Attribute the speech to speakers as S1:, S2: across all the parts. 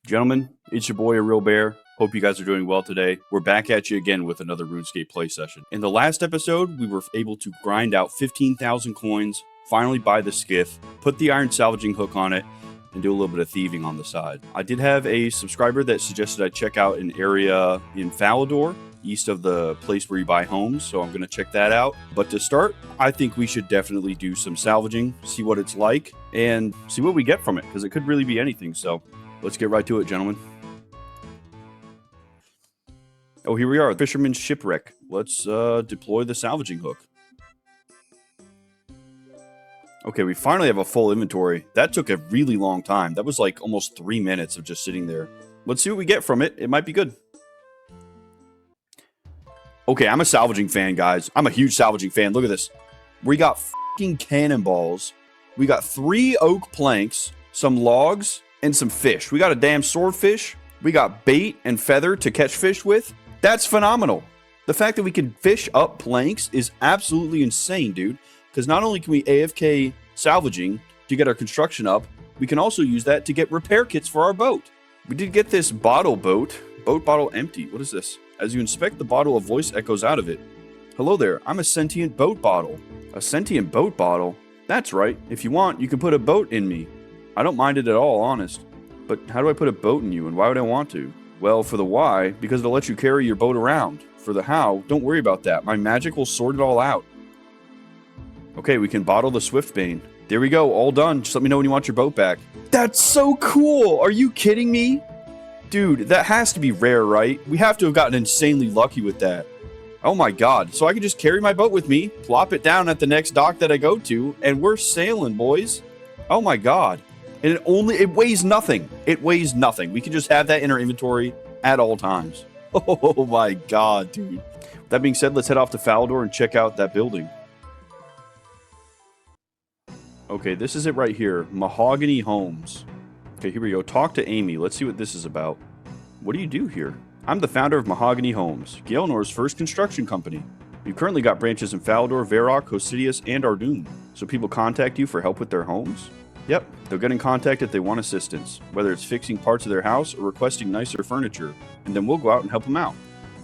S1: Gentlemen, it's your boy, A Real Bear. Hope you guys are doing well today. We're back at you again with another Runescape play session. In the last episode, we were able to grind out 15,000 coins, finally buy the skiff, put the iron salvaging hook on it, and do a little bit of thieving on the side. I did have a subscriber that suggested I check out an area in Falador, east of the place where you buy homes, so I'm going to check that out. But to start, I think we should definitely do some salvaging, see what it's like, and see what we get from it, because it could really be anything, so let's get right to it, gentlemen. Oh, here we are, Fisherman's Shipwreck. Let's deploy the salvaging hook. Okay, we finally have a full inventory. That took a really long time. That was like almost 3 minutes of just sitting there. Let's see what we get from it. It might be good. Okay, I'm a salvaging fan, guys. I'm a huge salvaging fan. Look at this. We got fucking cannonballs. We got 3 oak planks, some logs, and some fish. We got a damn swordfish. We got bait and feather to catch fish with. That's phenomenal. The fact that we can fish up planks is absolutely insane, dude. Because not only can we AFK salvaging to get our construction up, we can also use that to get repair kits for our boat. We did get this bottle boat. Boat bottle empty. What is this? As you inspect the bottle, a voice echoes out of it. Hello there. I'm a sentient boat bottle. A sentient boat bottle? That's right. If you want, you can put a boat in me. I don't mind it at all, honest. But how do I put a boat in you, and why would I want to? Well, for the why, because it'll let you carry your boat around. For the how, don't worry about that. My magic will sort it all out. Okay, we can bottle the Swiftbane. There we go, all done. Just let me know when you want your boat back. That's so cool! Are you kidding me? Dude, that has to be rare, right? We have to have gotten insanely lucky with that. Oh my god. So I can just carry my boat with me, plop it down at the next dock that I go to, and we're sailing, boys. Oh my god. And it weighs nothing. It weighs nothing. We can just have that in our inventory at all times. Oh my god, dude. That being said, let's head off to Falador and check out that building. Okay, this is it right here. Mahogany Homes. Okay, here we go. Talk to Amy. Let's see what this is about. What do you do here? I'm the founder of Mahogany Homes, Gielinor's first construction company. We've currently got branches in Falador, Verok, Hosidius, and Ardun. So people contact you for help with their homes? Yep, they'll get in contact if they want assistance, whether it's fixing parts of their house or requesting nicer furniture, and then we'll go out and help them out.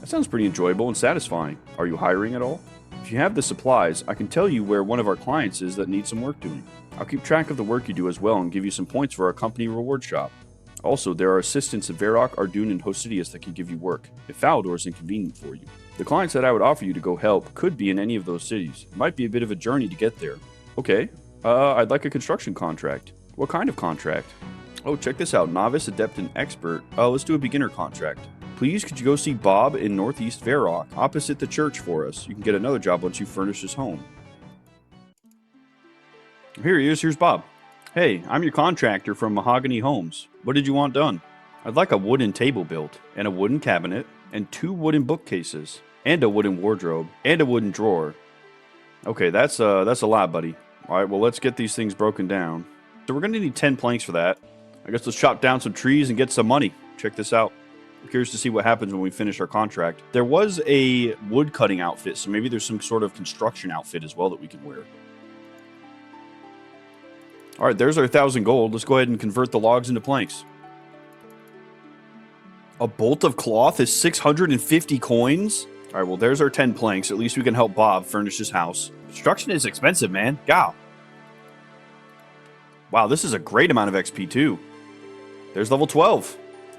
S1: That sounds pretty enjoyable and satisfying. Are you hiring at all? If you have the supplies, I can tell you where one of our clients is that needs some work doing. I'll keep track of the work you do as well and give you some points for our company reward shop. Also, there are assistants at Verok, Ardun, and Hosidius that can give you work, if Falador is inconvenient for you. The clients that I would offer you to go help could be in any of those cities. It might be a bit of a journey to get there. Okay. I'd like a construction contract. What kind of contract? Oh, check this out. Novice, Adept, and Expert. Let's do a beginner contract. Please, could you go see Bob in Northeast Verok, opposite the church for us? You can get another job once you furnish his home. Here he is. Here's Bob. Hey, I'm your contractor from Mahogany Homes. What did you want done? I'd like a wooden table built, and a wooden cabinet, and 2 wooden bookcases, and a wooden wardrobe, and a wooden drawer. Okay, that's a lot, buddy. Alright, well, let's get these things broken down. So we're going to need 10 planks for that. I guess let's chop down some trees and get some money. Check this out. I'm curious to see what happens when we finish our contract. There was a wood cutting outfit, so maybe there's some sort of construction outfit as well that we can wear. Alright, there's our 1,000 gold. Let's go ahead and convert the logs into planks. A bolt of cloth is 650 coins? Alright, well, there's our 10 planks. At least we can help Bob furnish his house. Construction is expensive, man. God. Wow, this is a great amount of XP, too. There's level 12.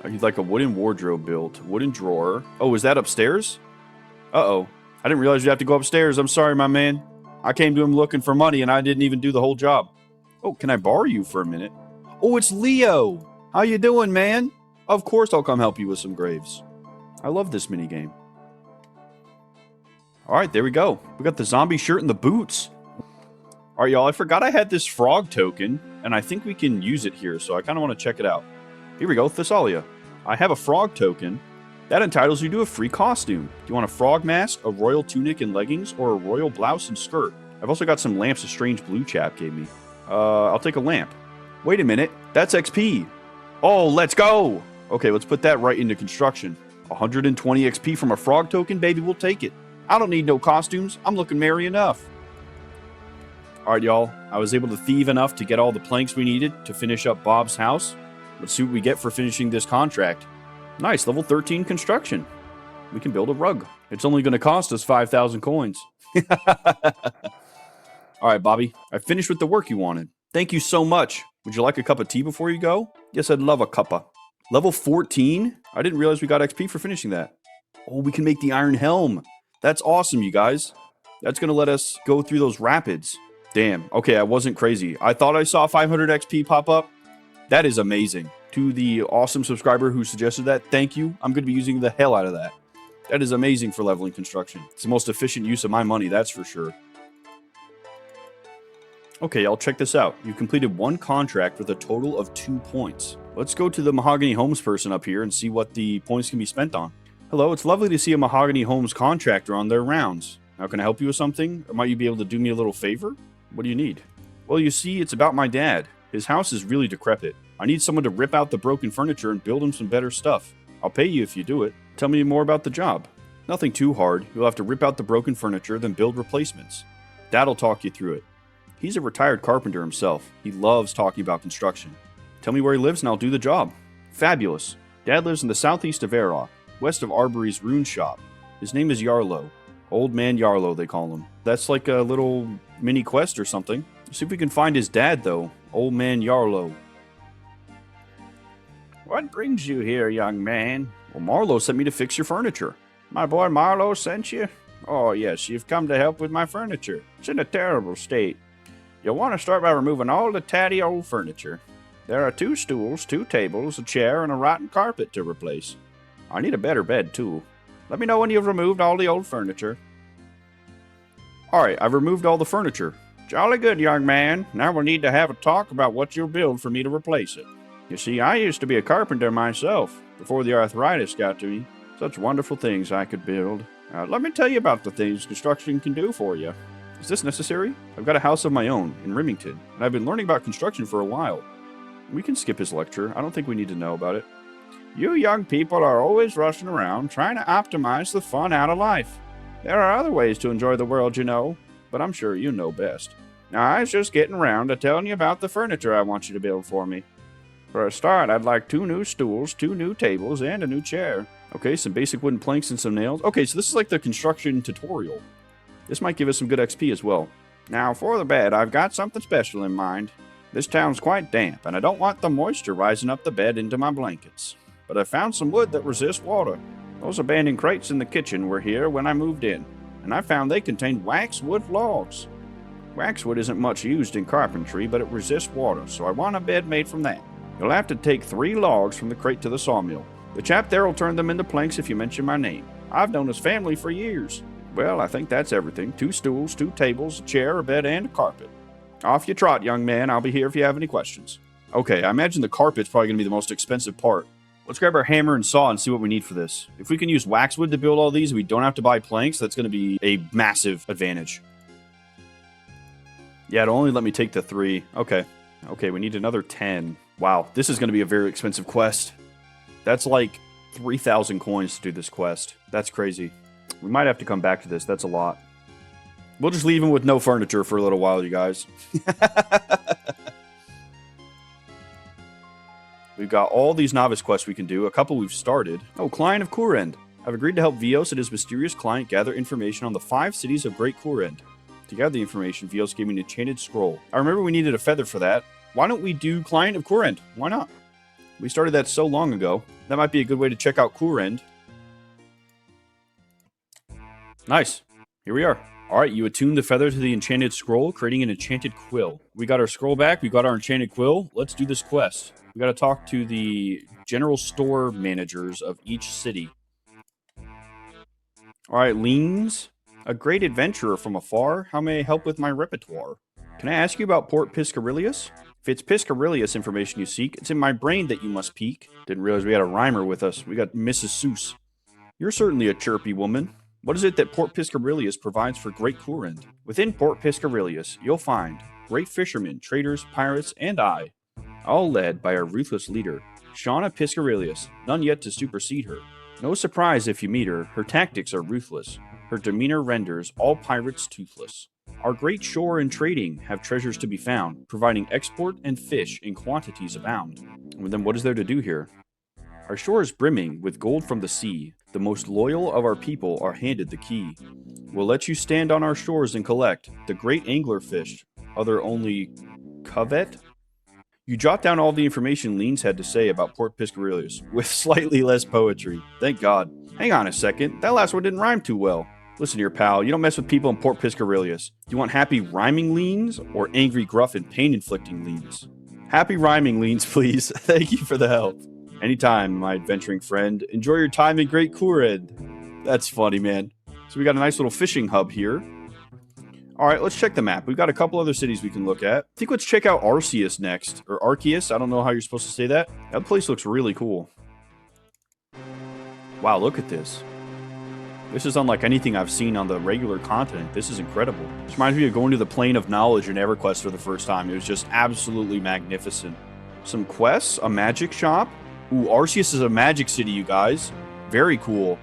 S1: You'd like a wooden wardrobe built. Wooden drawer. Oh, is that upstairs? Uh-oh. I didn't realize you have to go upstairs. I'm sorry, my man. I came to him looking for money, and I didn't even do the whole job. Oh, can I borrow you for a minute? Oh, it's Leo. How you doing, man? Of course I'll come help you with some graves. I love this minigame. Alright, there we go. We got the zombie shirt and the boots. Alright, y'all, I forgot I had this frog token, and I think we can use it here, so I kind of want to check it out. Here we go, Thessalia. I have a frog token. That entitles you to a free costume. Do you want a frog mask, a royal tunic and leggings, or a royal blouse and skirt? I've also got some lamps a strange blue chap gave me. I'll take a lamp. Wait a minute, that's XP. Oh, let's go! Okay, let's put that right into construction. 120 XP from a frog token, baby, we'll take it. I don't need no costumes. I'm looking merry enough. Alright, y'all. I was able to thieve enough to get all the planks we needed to finish up Bob's house. Let's see what we get for finishing this contract. Nice, level 13 construction. We can build a rug. It's only going to cost us 5,000 coins. All right, Bobby, I finished with the work you wanted. Thank you so much. Would you like a cup of tea before you go? Yes, I'd love a cuppa. Level 14? I didn't realize we got XP for finishing that. Oh, we can make the iron helm. That's awesome, you guys. That's going to let us go through those rapids. Damn. Okay, I wasn't crazy. I thought I saw 500 XP pop up. That is amazing. To the awesome subscriber who suggested that, thank you. I'm going to be using the hell out of that. That is amazing for leveling construction. It's the most efficient use of my money, that's for sure. Okay, I'll check this out. You completed one contract with a total of 2 points. Let's go to the Mahogany Homes person up here and see what the points can be spent on. Hello, it's lovely to see a Mahogany Homes contractor on their rounds. Now, can I help you with something? Or might you be able to do me a little favor? What do you need? Well, you see, it's about my dad. His house is really decrepit. I need someone to rip out the broken furniture and build him some better stuff. I'll pay you if you do it. Tell me more about the job. Nothing too hard. You'll have to rip out the broken furniture, then build replacements. Dad'll talk you through it. He's a retired carpenter himself. He loves talking about construction. Tell me where he lives and I'll do the job. Fabulous. Dad lives in the southeast of Arok, west of Arbery's rune shop. His name is Yarlo. Old Man Yarlo, they call him. That's like a little mini quest or something. See if we can find his dad, though. Old Man Yarlo. What brings you here, young man? Well, Marlo sent me to fix your furniture. My boy Marlo sent you? Oh, yes, you've come to help with my furniture. It's in a terrible state. You'll want to start by removing all the tatty old furniture. There are 2 stools, 2 tables, a chair, and a rotten carpet to replace. I need a better bed, too. Let me know when you've removed all the old furniture. Alright, I've removed all the furniture. Jolly good, young man. Now we'll need to have a talk about what you'll build for me to replace it. You see, I used to be a carpenter myself, before the arthritis got to me. Such wonderful things I could build. Let me tell you about the things construction can do for you. Is this necessary? I've got a house of my own in Remington, and I've been learning about construction for a while. We can skip his lecture. I don't think we need to know about it. You young people are always rushing around trying to optimize the fun out of life. There are other ways to enjoy the world, you know, but I'm sure you know best. Now, I was just getting around to telling you about the furniture I want you to build for me. For a start, I'd like 2 new stools, 2 new tables, and a new chair. Okay, some basic wooden planks and some nails. Okay, so this is like the construction tutorial. This might give us some good XP as well. Now, for the bed, I've got something special in mind. This town's quite damp, and I don't want the moisture rising up the bed into my blankets. But I found some wood that resists water. Those abandoned crates in the kitchen were here when I moved in, and I found they contained waxwood logs. Waxwood isn't much used in carpentry, but it resists water, so I want a bed made from that. You'll have to take 3 logs from the crate to the sawmill. The chap there will turn them into planks if you mention my name. I've known his family for years. Well, I think that's everything. 2 stools, 2 tables, a chair, a bed, and a carpet. Off you trot, young man. I'll be here if you have any questions. Okay, I imagine the carpet's probably going to be the most expensive part. Let's grab our hammer and saw and see what we need for this. If we can use waxwood to build all these and we don't have to buy planks, that's going to be a massive advantage. Yeah, it'll only let me take the 3. Okay. Okay, we need another 10. Wow, this is going to be a very expensive quest. That's like 3,000 coins to do this quest. That's crazy. We might have to come back to this. That's a lot. We'll just leave him with no furniture for a little while, you guys. We've got all these novice quests we can do. A couple we've started. Oh, Client of Kourend. I've agreed to help Veos and his mysterious client gather information on the 5 cities of Great Kourend. To gather the information, Veos gave me an enchanted scroll. I remember we needed a feather for that. Why don't we do Client of Kourend? Why not? We started that so long ago. That might be a good way to check out Kourend. Nice. Here we are. Alright, you attune the feather to the enchanted scroll, creating an enchanted quill. We got our scroll back. We got our enchanted quill. Let's do this quest. We got to talk to the general store managers of each city. Alright, Leans. A great adventurer from afar. How may I help with my repertoire? Can I ask you about Port Piscarilius? If it's Piscarilius information you seek, it's in my brain that you must peek. Didn't realize we had a rhymer with us. We got Mrs. Seuss. You're certainly a chirpy woman. What is it that Port Piscarilius provides for Great Kourend? Within Port Piscarilius, you'll find great fishermen, traders, pirates, and I, all led by our ruthless leader, Shauna Piscarilius, none yet to supersede her. No surprise if you meet her, her tactics are ruthless. Her demeanor renders all pirates toothless. Our great shore and trading have treasures to be found, providing export and fish in quantities abound. And then what is there to do here? Our shore is brimming with gold from the sea. The most loyal of our people are handed the key. We'll let you stand on our shores and collect the great angler fish, other only covet. You jot down all the information Leans had to say about Port Piscarilius, with slightly less poetry. Thank God. Hang on a second, that last one didn't rhyme too well. Listen here, pal, you don't mess with people in Port Piscarilius. Do you want happy rhyming Leans, or angry, gruff, and pain-inflicting Leans? Happy rhyming Leans, please. Thank you for the help. Anytime, my adventuring friend. Enjoy your time in Great Kourend. That's funny, man. So we got a nice little fishing hub here. All right, let's check the map. We've got a couple other cities we can look at. I think let's check out Arceuus next. Or Arceuus, I don't know how you're supposed to say that. That place looks really cool. Wow, look at this. This is unlike anything I've seen on the regular continent. This is incredible. This reminds me of going to the Plane of Knowledge in EverQuest for the first time. It was just absolutely magnificent. Some quests, a magic shop. Ooh, Arceuus is a magic city, you guys. Very cool.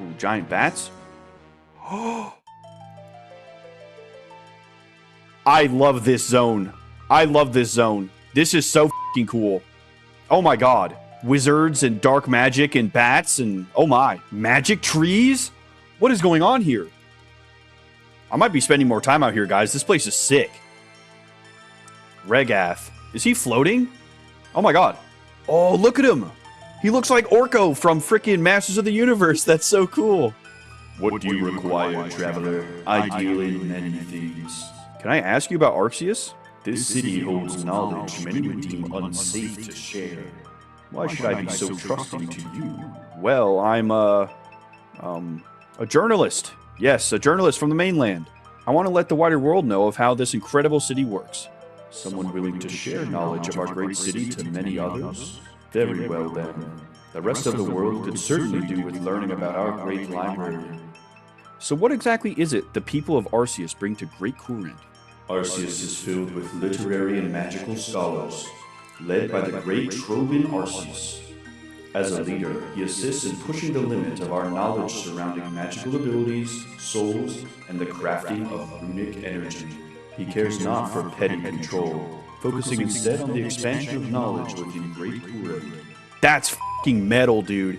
S1: Ooh, giant bats. I love this zone. I love this zone. This is so fucking cool. Oh my god. Wizards and dark magic and bats and oh my. Magic trees? What is going on here? I might be spending more time out here, guys. This place is sick. Regath. Is he floating? Oh my god. Oh, look at him. He looks like Orko from frickin' Masters of the Universe. That's so cool.
S2: What do you require, traveler? I deal in many things.
S1: Can I ask you about Arceuus?
S2: This city holds knowledge many would deem unsafe to share. Why should I be so trusting to you?
S1: Well, I'm a journalist. Yes, a journalist from the mainland. I want to let the wider world know of how this incredible city works.
S2: Someone willing to share knowledge of our great city to many others? Very well then. The rest of the world could certainly do with learning about our great library.
S1: So what exactly is it the people of Arceuus bring to Great Kourend?
S2: Arceuus is filled with literary and magical scholars, led by the great Trovan Arceuus. As a leader, he assists in pushing the limit of our knowledge surrounding magical abilities, souls, and the crafting of runic energy. He cares not for petty control, focusing instead on the expansion of knowledge within Great Kourend.
S1: That's f***ing metal, dude.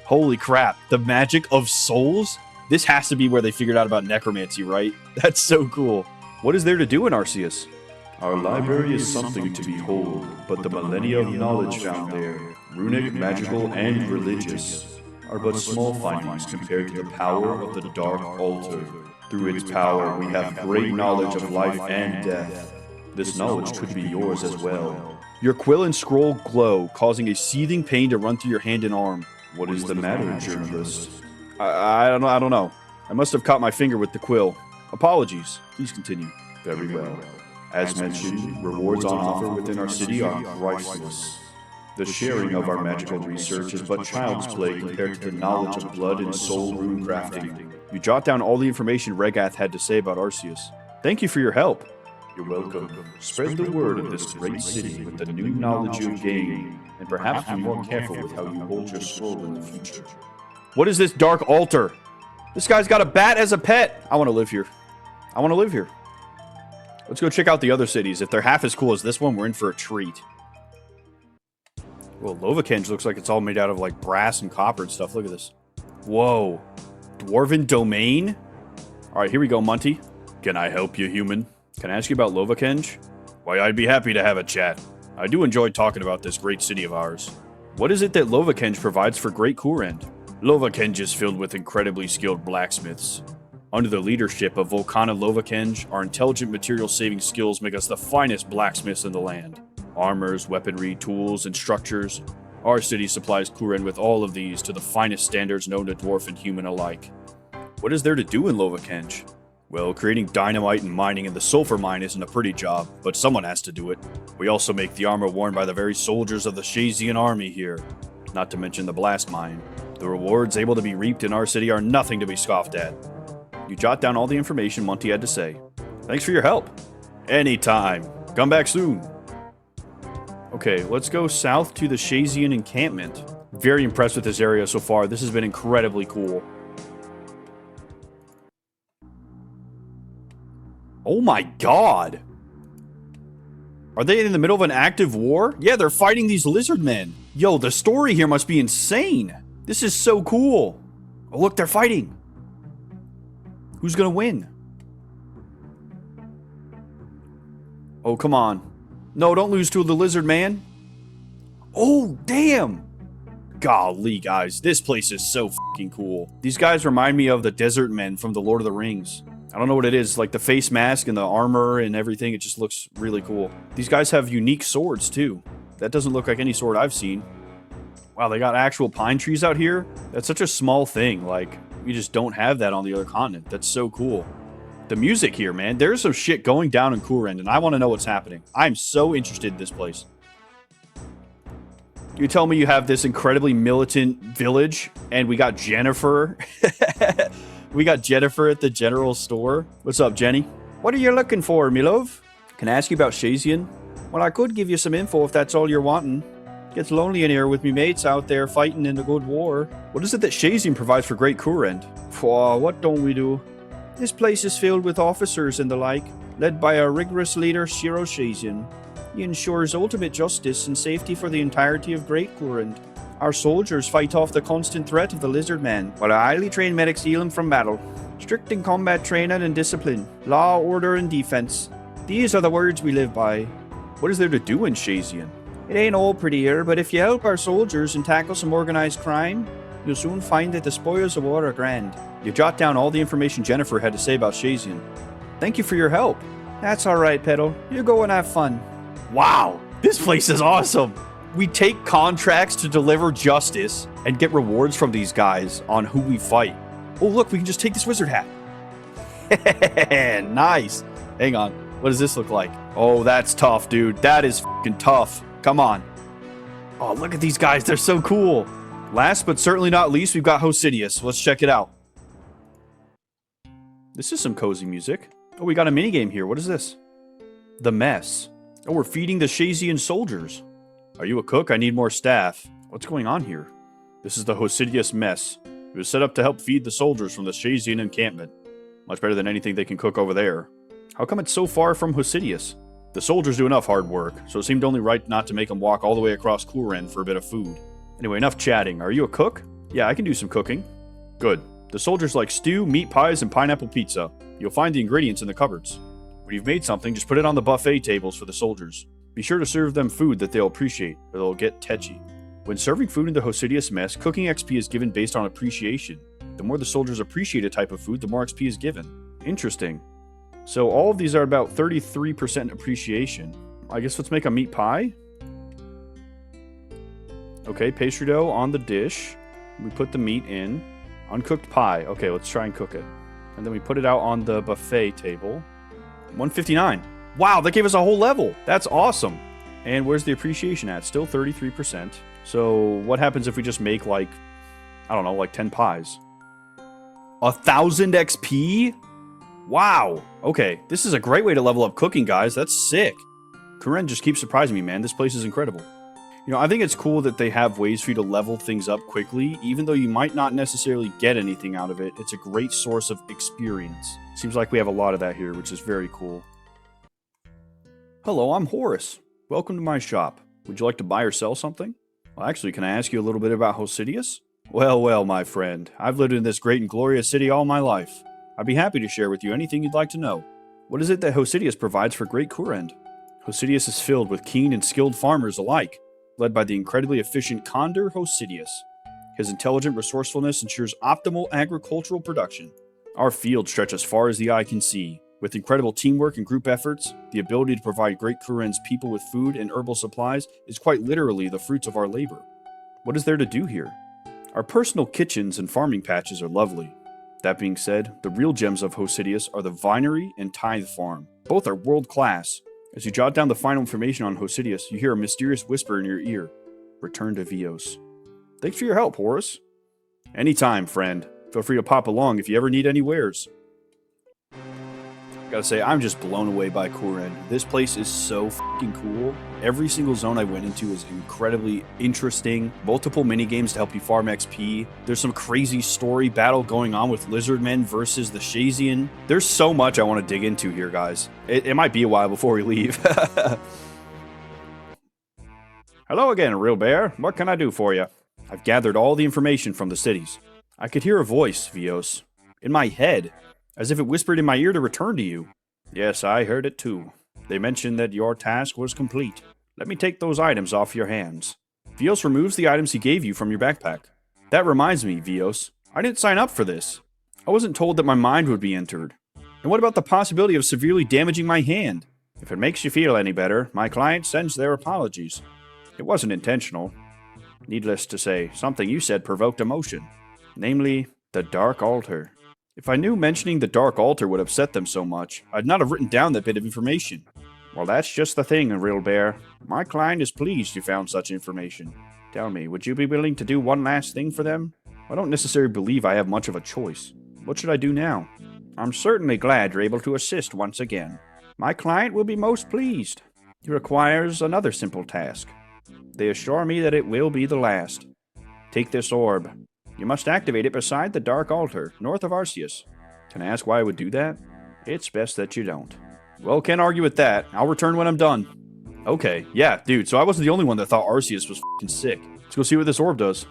S1: Holy crap. The magic of souls? This has to be where they figured out about necromancy, right? That's so cool. What is there to do in Arceuus?
S2: Our library is something to behold, but the millennia of knowledge found there, runic, magical, and religious, are but small findings compared to the power of the Dark Altar. Through its power, we have great knowledge of life and death. This knowledge could be yours as well.
S1: Your quill and scroll glow, causing a seething pain to run through your hand and arm.
S2: What is the matter, journalist?
S1: I don't know. I must have caught my finger with the quill. Apologies. Please continue.
S2: Very well. As mentioned, rewards on offer within our city are priceless. The sharing of our magical research is but child's play compared to the knowledge of blood and soul rune crafting.
S1: You jot down all the information Regath had to say about Arceuus. Thank you for your help.
S2: You're welcome. Spread the word of this great city with the new knowledge you've gained, and perhaps be more careful with how you hold your scroll in the future.
S1: What is this dark altar? This guy's got a bat as a pet. I want to live here. I want to live here. Let's go check out the other cities. If they're half as cool as this one, we're in for a treat. Well, Lovakengj looks like it's all made out of like brass and copper and stuff. Look at this. Whoa. Dwarven domain? All right, here we go, Monty.
S2: Can I help you, human?
S1: Can I ask you about Lovakengj?
S2: Why, I'd be happy to have a chat.
S1: I do enjoy talking about this great city of ours. What is it that Lovakengj provides for Great Kourend?
S2: Lovakengj is filled with incredibly skilled blacksmiths.
S1: Under the leadership of Volcana Lovakengj, our intelligent material-saving skills make us the finest blacksmiths in the land. Armors, weaponry, tools, and structures. Our city supplies Kourend with all of these to the finest standards known to dwarf and human alike. What is there to do in Lovakengj? Well, creating dynamite and mining in the sulfur mine isn't a pretty job, but someone has to do it. We also make the armor worn by the very soldiers of the Shayzien army here, not to mention the blast mine. The rewards able to be reaped in our city are nothing to be scoffed at. You jot down all the information Monty had to say. Thanks for your help. Anytime. Come back soon. Okay, let's go south to the Shayzien encampment. Very impressed with this area so far. This has been incredibly cool. Oh my god. Are they in the middle of an active war? Yeah, they're fighting these lizard men. Yo, the story here must be insane. This is so cool. Oh, look, they're fighting. Who's gonna win? Oh, come on. No, don't lose to the lizard man. Oh, damn. Golly, guys. This place is so fucking cool. These guys remind me of the desert men from the Lord of the Rings. I don't know what it is, like the face mask and the armor and everything. It just looks really cool. These guys have unique swords, too. That doesn't look like any sword I've seen. Wow, they got actual pine trees out here? That's such a small thing. Like, you just don't have that on the other continent. That's so cool. The music here, man. There's some shit going down in Kourend, and I want to know what's happening. I'm so interested in this place. You tell me you have this incredibly militant village, and we got Jennifer. We got Jennifer at the general store. What's up, Jenny? What are you looking for, me love? Can I ask you about Shayzien? Well, I could give you some info if that's all you're wanting. Gets lonely in here with me mates out there fighting in the good war. What is it that Shayzien provides for Great Kourend? What don't we do? This place is filled with officers and the like, led by a rigorous leader, Shiro Shayzien. He ensures ultimate justice and safety for the entirety of Great Kourend. Our soldiers fight off the constant threat of the Lizardman, while our highly trained medics heal him from battle. Strict in combat training and discipline, law, order, and defense. These are the words we live by. What is there to do in Shayzien?
S3: It ain't all pretty here, but if you help our soldiers and tackle some organized crime, you'll soon find that the spoils of war are grand.
S1: You jot down all the information Jennifer had to say about Shayzien. Thank you for your help.
S3: That's alright, Petal. You go and have fun.
S1: Wow, this place is awesome. We take contracts to deliver justice and get rewards from these guys on who we fight. Oh, look, we can just take this wizard hat. Nice. Hang on. What does this look like? Oh, that's tough, dude. That is fucking tough. Come on. Oh, look at these guys. They're so cool. Last but certainly not least, we've got Hosidius. Let's check it out. This is some cozy music. Oh, we got a minigame here. What is this? The Mess. Oh, we're feeding the Shayzien soldiers. Are you a cook? I need more staff. What's going on here? This is the Hosidius Mess. It was set up to help feed the soldiers from the Shayzien encampment. Much better than anything they can cook over there. How come it's so far from Hosidius? The soldiers do enough hard work, so it seemed only right not to make them walk all the way across Kourend for a bit of food. Anyway, enough chatting. Are you a cook? Yeah, I can do some cooking. Good. The soldiers like stew, meat pies, and pineapple pizza. You'll find the ingredients in the cupboards. When you've made something, just put it on the buffet tables for the soldiers. Be sure to serve them food that they'll appreciate, or they'll get tetchy. When serving food in the Hosidius Mess, cooking XP is given based on appreciation. The more the soldiers appreciate a type of food, the more XP is given. Interesting. So all of these are about 33% appreciation. I guess let's make a meat pie. Okay, pastry dough on the dish. We put the meat in. Uncooked pie. Okay, let's try and cook it. And then we put it out on the buffet table. 159. Wow, that gave us a whole level. That's awesome. And where's the appreciation at? Still 33%. So what happens if we just make like, I don't know, like 10 pies? 1,000 XP? Wow. Okay, this is a great way to level up cooking, guys. That's sick. Kourend just keeps surprising me, man. This place is incredible. You know, I think it's cool that they have ways for you to level things up quickly, even though you might not necessarily get anything out of it. It's a great source of experience. Seems like we have a lot of that here, which is very cool. Hello, I'm Horace. Welcome to my shop. Would you like to buy or sell something? Well, actually, can I ask you a little bit about Hosidius? Well, well, my friend. I've lived in this great and glorious city all my life. I'd be happy to share with you anything you'd like to know. What is it that Hosidius provides for Great Kourend? Hosidius is filled with keen and skilled farmers alike, led by the incredibly efficient Condor Hosidius. His intelligent resourcefulness ensures optimal agricultural production. Our fields stretch as far as the eye can see. With incredible teamwork and group efforts, the ability to provide Great Kourend's people with food and herbal supplies is quite literally the fruits of our labor. What is there to do here? Our personal kitchens and farming patches are lovely. That being said, the real gems of Hosidius are the vinery and tithe farm. Both are world class. As you jot down the final information on Hosidius, you hear a mysterious whisper in your ear. Return to Veos. Thanks for your help, Horace. Anytime, friend. Feel free to pop along if you ever need any wares. Gotta say, I'm just blown away by Kourend. This place is so fucking cool. Every single zone I went into is incredibly interesting. Multiple minigames to help you farm XP. There's some crazy story battle going on with Lizardmen versus the Shayzien. There's so much I want to dig into here, guys. It might be a while before we leave. Hello again, Real Bear. What can I do for you? I've gathered all the information from the cities. I could hear a voice, Veos, in my head, as if it whispered in my ear to return to you. Yes, I heard it too. They mentioned that your task was complete. Let me take those items off your hands. Veos removes the items he gave you from your backpack. That reminds me, Veos. I didn't sign up for this. I wasn't told that my mind would be entered. And what about the possibility of severely damaging my hand? If it makes you feel any better, my client sends their apologies. It wasn't intentional. Needless to say, something you said provoked emotion. Namely, the Dark Altar. If I knew mentioning the Dark Altar would upset them so much, I'd not have written down that bit of information. Well, that's just the thing, Real Bear. My client is pleased you found such information. Tell me, would you be willing to do one last thing for them? I don't necessarily believe I have much of a choice. What should I do now? I'm certainly glad you're able to assist once again. My client will be most pleased. He requires another simple task. They assure me that it will be the last. Take this orb. You must activate it beside the Dark Altar, north of Arceuus. Can I ask why I would do that? It's best that you don't. Well, can't argue with that. I'll return when I'm done. Okay, yeah, dude, so I wasn't the only one that thought Arceuus was f***ing sick. Let's go see what this orb does.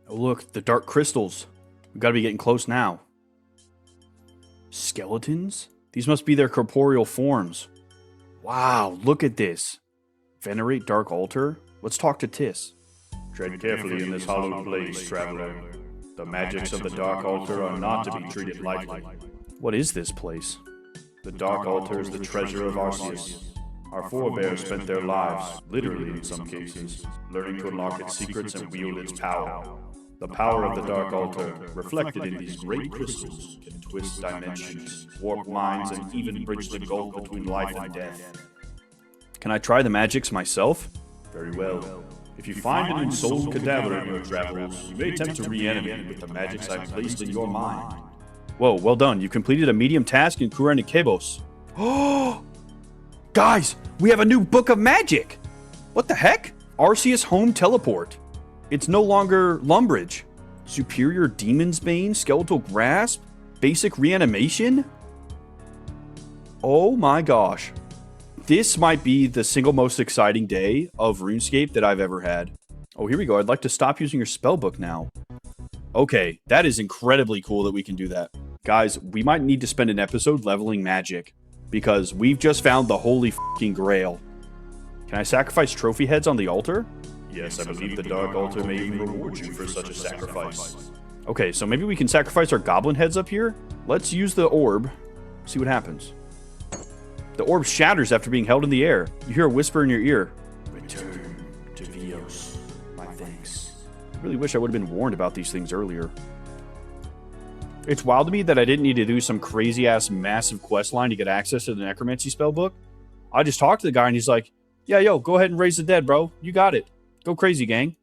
S1: Oh look, the dark crystals. We gotta be getting close now. Skeletons? These must be their corporeal forms. Wow, look at this. Venerate Dark Altar? Let's talk to Tis.
S2: Tread carefully in this hallowed place, traveler. The magics of the Dark Altar are not to be treated lightly.
S1: What is this place?
S2: The Dark Altar is the treasure of Arceuus. Our forebears spent their lives, literally in some cases, learning to unlock its secrets and wield its power. The power of the Dark Altar, reflected in these great crystals, can twist dimensions, warp minds, and even bridge the gulf between life and death.
S1: Can I try the magics myself?
S2: Very well. If you find an ensouled cadaver in your travels, you may attempt to reanimate it with the magics I've placed in your mind.
S1: Whoa, well done. You completed a medium task in Kourend and Kebos. Oh! Guys, we have a new book of magic! What the heck? Arceuus Home Teleport. It's no longer Lumbridge. Superior Demon's Bane, Skeletal Grasp, Basic Reanimation? Oh my gosh. This might be the single most exciting day of RuneScape that I've ever had. Oh, here we go. I'd like to stop using your spellbook now. Okay, that is incredibly cool that we can do that. Guys, we might need to spend an episode leveling magic, because we've just found the holy f***ing grail. Can I sacrifice trophy heads on the altar?
S2: Yes, I believe the Dark Altar may even reward you for such a sacrifice.
S1: Okay, so maybe we can sacrifice our goblin heads up here? Let's use the orb, see what happens. The orb shatters after being held in the air. You hear a whisper in your ear.
S2: Return to Veos. My thanks.
S1: I really wish I would have been warned about these things earlier. It's wild to me that I didn't need to do some crazy-ass massive quest line to get access to the necromancy spellbook. I just talked to the guy and he's like, yeah, yo, go ahead and raise the dead, bro. You got it. Go crazy, gang.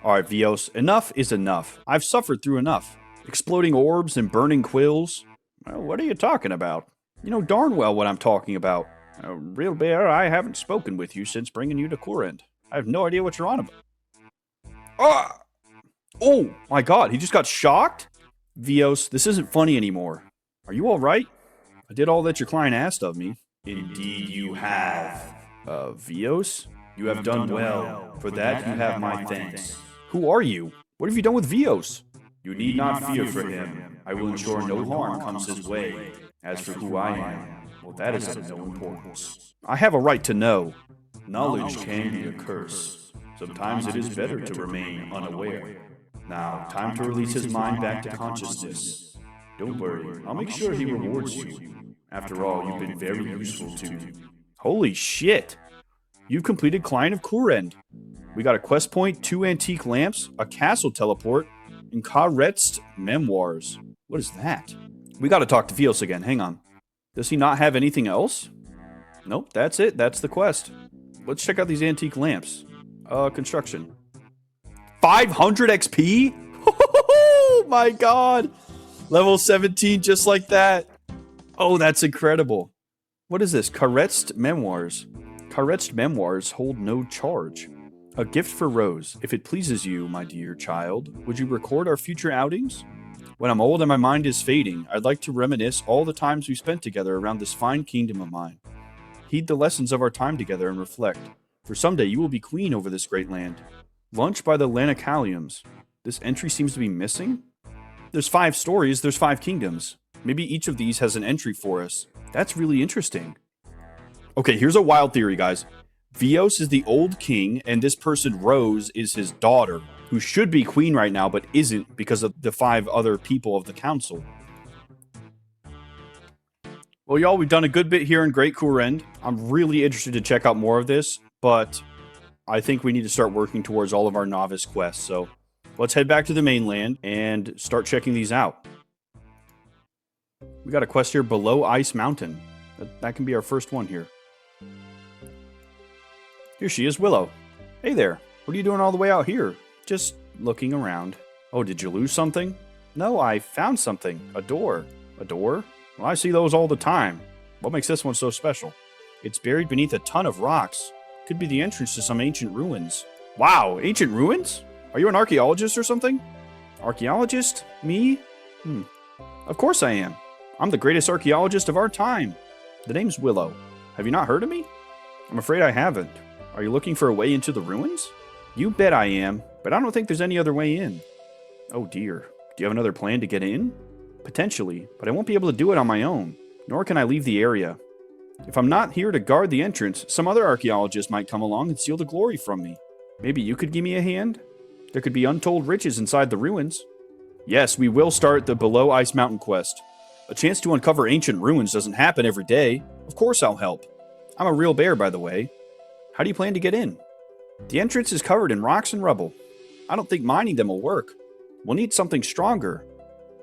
S1: Alright, Veos, enough is enough. I've suffered through enough. Exploding orbs and burning quills. Well, what are you talking about? You know darn well what I'm talking about. Real Bear, I haven't spoken with you since bringing you to Kourend. I have no idea what you're on about. Ah! Oh, my God, he just got shocked? Veos, this isn't funny anymore. Are you alright? I did all that your client asked of me.
S2: Indeed you have.
S1: Veos?
S2: You have done well. For that you have my thanks.
S1: Who are you? What have you done with Veos?
S2: You need not fear for him. I will ensure no harm comes his way. As for who I am, well, that is of no importance.
S1: I have a right to know.
S2: Knowledge can be a curse. Sometimes it is better to remain unaware. Now, time to release his mind back to consciousness. Don't worry, I'll make sure he rewards you. After all, you've been very useful to me.
S1: Holy shit! You've completed Client of Kourend. We got a quest point, 2 antique lamps, a castle teleport, and Kourend's memoirs. What is that? We gotta talk to Veos again, hang on. Does he not have anything else? Nope, that's it, that's the quest. Let's check out these antique lamps. Construction. 500 XP? Oh my god! Level 17, just like that. Oh, that's incredible. What is this? Caressed Memoirs. Caressed Memoirs hold no charge. A gift for Rose. If it pleases you, my dear child, would you record our future outings? When I'm old and my mind is fading, I'd like to reminisce all the times we spent together around this fine kingdom of mine. Heed the lessons of our time together and reflect, for someday you will be queen over this great land. Lunch by the Lanacaliums. This entry seems to be missing? There's 5 stories, there's 5 kingdoms. Maybe each of these has an entry for us. That's really interesting. Okay, here's a wild theory, guys. Veos is the old king, and this person, Rose, is his daughter, who should be queen right now, but isn't because of the 5 other people of the council. Well, y'all, we've done a good bit here in Great Kourend. I'm really interested to check out more of this, but I think we need to start working towards all of our novice quests, so let's head back to the mainland and start checking these out. We got a quest here below Ice Mountain. That can be our first one here. Here she is, Willow. Hey there. What are you doing all the way out here? Just looking around. Oh, did you lose something? No, I found something. A door. A door? Well, I see those all the time. What makes this one so special? It's buried beneath a ton of rocks. Could be the entrance to some ancient ruins. Wow, ancient ruins? Are you an archaeologist or something? Archaeologist? Me? Of course I am. I'm the greatest archaeologist of our time. The name's Willow. Have you not heard of me? I'm afraid I haven't. Are you looking for a way into the ruins? You bet I am, but I don't think there's any other way in. Oh dear. Do you have another plan to get in? Potentially, but I won't be able to do it on my own. Nor can I leave the area. If I'm not here to guard the entrance, some other archaeologist might come along and steal the glory from me. Maybe you could give me a hand? There could be untold riches inside the ruins. Yes, we will start the Below Ice Mountain quest. A chance to uncover ancient ruins doesn't happen every day. Of course I'll help. I'm a real bear, by the way. How do you plan to get in? The entrance is covered in rocks and rubble. I don't think mining them will work. We'll need something stronger.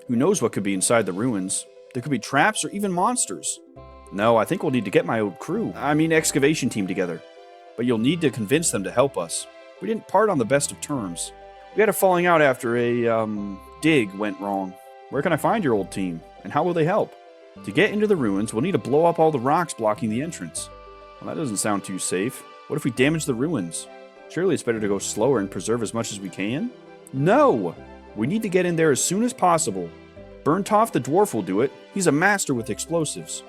S1: Who knows what could be inside the ruins? There could be traps or even monsters. No, I think we'll need to get my old excavation team together. But you'll need to convince them to help us. We didn't part on the best of terms. We had a falling out after a, dig went wrong. Where can I find your old team? And how will they help? To get into the ruins, we'll need to blow up all the rocks blocking the entrance. Well, that doesn't sound too safe. What if we damage the ruins? Surely it's better to go slower and preserve as much as we can? No! We need to get in there as soon as possible. Burntof the dwarf will do it. He's a master with explosives.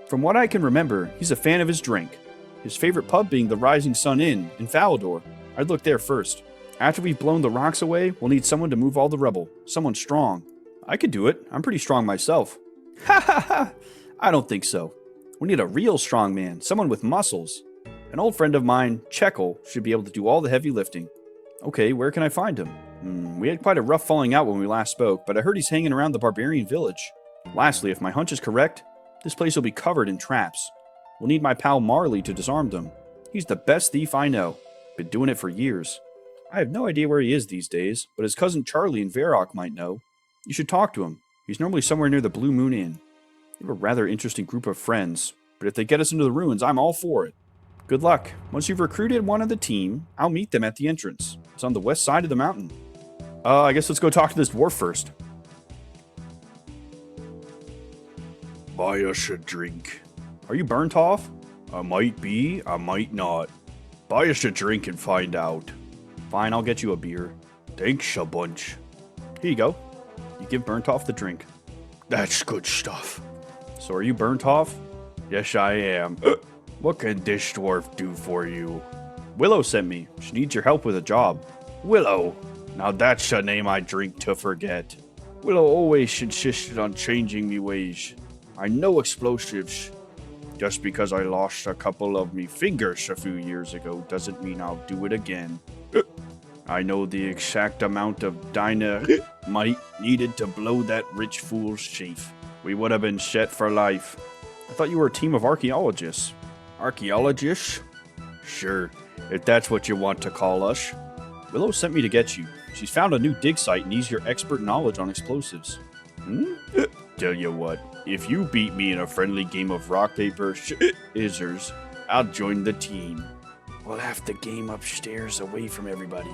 S1: From what I can remember, he's a fan of his drink. His favorite pub being the Rising Sun Inn in Falador. I'd look there first. After we've blown the rocks away, we'll need someone to move all the rubble. Someone strong. I could do it. I'm pretty strong myself. Ha ha ha! I don't think so. We need a real strong man. Someone with muscles. An old friend of mine, Checkal, should be able to do all the heavy lifting. Okay, where can I find him? We had quite a rough falling out when we last spoke, but I heard he's hanging around the barbarian village. Lastly, if my hunch is correct, this place will be covered in traps. We'll need my pal Marley to disarm them. He's the best thief I know. Been doing it for years. I have no idea where he is these days, but his cousin Charlie in Varrock might know. You should talk to him. He's normally somewhere near the Blue Moon Inn. We have a rather interesting group of friends, but if they get us into the ruins, I'm all for it. Good luck. Once you've recruited one of the team, I'll meet them at the entrance. It's on the west side of the mountain. I guess let's go talk to this dwarf first.
S4: Buy us a drink.
S1: Are you Burntof?
S4: I might be, I might not. Buy us a drink and find out.
S1: Fine, I'll get you a beer.
S4: Thanks a bunch.
S1: Here you go. You give Burntof the drink.
S4: That's good stuff.
S1: So are you Burntof?
S4: Yes, I am. What can this dwarf do for you?
S1: Willow sent me. She needs your help with a job.
S4: Willow. Now that's a name I drink to forget. Willow always insisted on changing me ways. I know explosives. Just because I lost a couple of me fingers a few years ago doesn't mean I'll do it again. I know the exact amount of dynamite needed to blow that rich fool's chief. We would have been set for life.
S1: I thought you were a team of archaeologists.
S4: Archaeologists? Sure, if that's what you want to call us.
S1: Willow sent me to get you. She's found a new dig site and needs your expert knowledge on explosives.
S4: Tell you what, if you beat me in a friendly game of rock, paper, scissors, I'll join the team.
S1: We'll have the game upstairs away from everybody.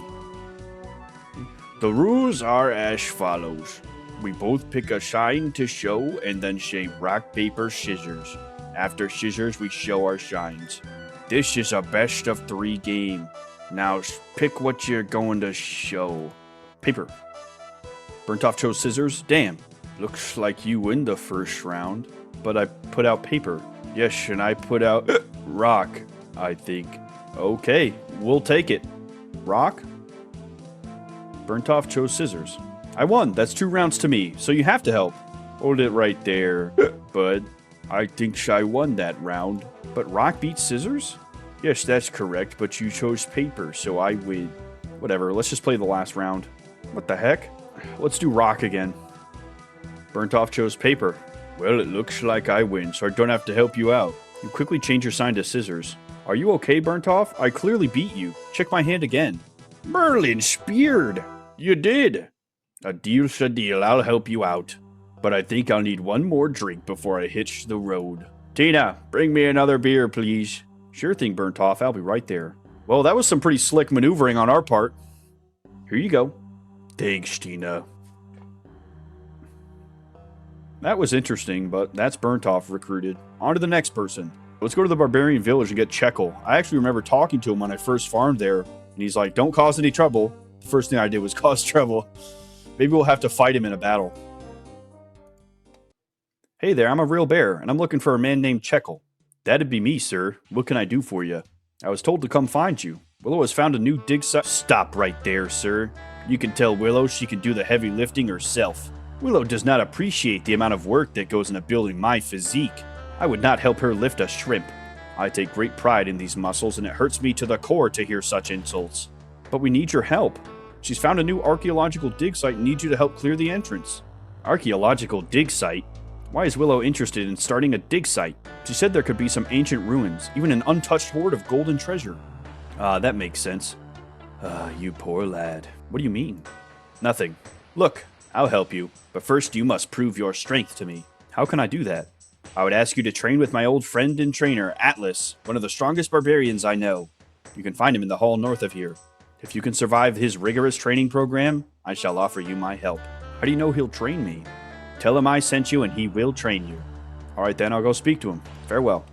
S4: The rules are as follows. We both pick a shine to show and then say rock, paper, scissors. After scissors, we show our shines. This is a best of 3 game. Now pick what you're going to show.
S1: Paper. Burntof chose scissors. Damn.
S4: Looks like you win the first round.
S1: But I put out paper.
S4: Yes, and I put out rock, I think.
S1: Okay, we'll take it. Rock? Burntof chose scissors. I won. That's 2 rounds to me, so you have to help.
S4: Hold it right there, bud. I think I won that round.
S1: But rock beats scissors?
S4: Yes, that's correct, but you chose paper, so I win.
S1: Whatever, let's just play the last round.
S4: What the heck?
S1: Let's do rock again. Burntof chose paper.
S4: Well, it looks like I win, so I don't have to help you out.
S1: You quickly change your sign to scissors. Are you okay, Burntof? I clearly beat you. Check my hand again.
S4: Merlin speared. You did. A deal's a deal. I'll help you out. But I think I'll need 1 more drink before I hitch the road. Tina, bring me another beer, please.
S1: Sure thing, Burntof. I'll be right there. Well, that was some pretty slick maneuvering on our part. Here you go.
S4: Thanks, Tina.
S1: That was interesting, but that's Burntof recruited. On to the next person. Let's go to the barbarian village and get Checkal. I actually remember talking to him when I first farmed there, and he's like, don't cause any trouble. The first thing I did was cause trouble. Maybe we'll have to fight him in a battle. Hey there, I'm a real bear, and I'm looking for a man named Checkal. That'd be me, sir. What can I do for you? I was told to come find you. Willow has found a new dig site. Stop right there, sir. You can tell Willow she can do the heavy lifting herself. Willow does not appreciate the amount of work that goes into building my physique. I would not help her lift a shrimp. I take great pride in these muscles, and it hurts me to the core to hear such insults. But we need your help. She's found a new archaeological dig site and needs you to help clear the entrance. Archaeological dig site? Why is Willow interested in starting a dig site? She said there could be some ancient ruins, even an untouched hoard of golden treasure. That makes sense. You poor lad. What do you mean? Nothing. Look, I'll help you, but first you must prove your strength to me. How can I do that? I would ask you to train with my old friend and trainer, Atlas, one of the strongest barbarians I know. You can find him in the hall north of here. If you can survive his rigorous training program, I shall offer you my help. How do you know he'll train me? Tell him I sent you and he will train you. Alright then, I'll go speak to him. Farewell.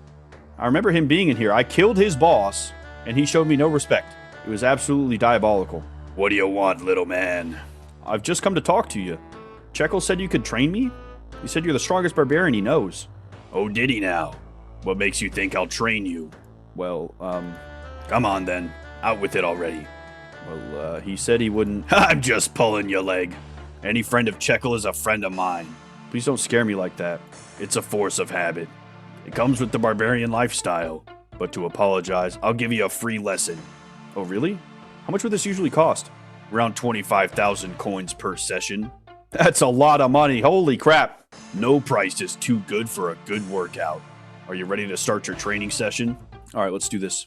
S1: I remember him being in here. I killed his boss, and he showed me no respect. It was absolutely diabolical.
S4: What do you want, little man?
S1: I've just come to talk to you. Checkal said you could train me? He said you're the strongest barbarian he knows.
S4: Oh, did he now? What makes you think I'll train you?
S1: Well,
S4: Come on then. Out with it already.
S1: Well, he said he wouldn't...
S4: I'm just pulling your leg. Any friend of Checkal is a friend of mine.
S1: Please don't scare me like that.
S4: It's a force of habit. It comes with the barbarian lifestyle. But to apologize, I'll give you a free lesson.
S1: Oh, really? How much would this usually cost?
S4: Around 25,000 coins per session.
S1: That's a lot of money. Holy crap.
S4: No price is too good for a good workout. Are you ready to start your training session?
S1: All right, let's do this.